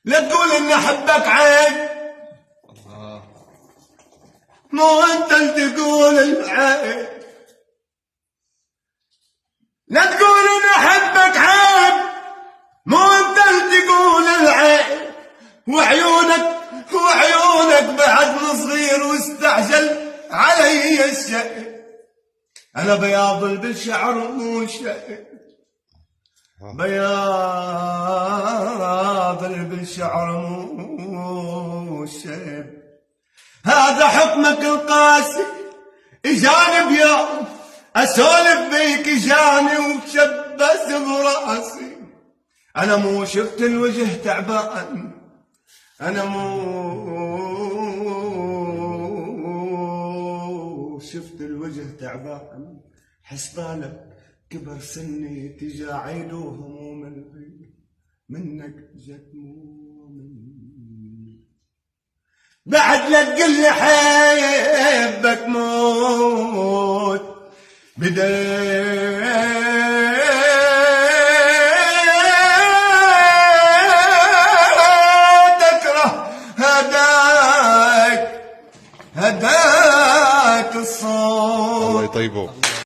لا تقول اني احبك عيب، مو انت اللي تقول العيب. لا تقول اني احبك عيب، مو انت اللي تقول العيب. وعيونك بعدني صغير واستعجل علي الشيء. انا بياض بالشعر مو شيء، بياض بالشعر مو شيء. هذا حكمك القاسي، اجاني بيوم اسولف بيك اجاني وشبس براسي. انا مو شفت الوجه تعبان، انا مو شفت الوجه تعبان. حسبالك كبر سني تجا عيد وهموم منك جت مو مني. بعد لا تقول لي حبك موت بديت اكره هداك الصوت. الله يطيبه.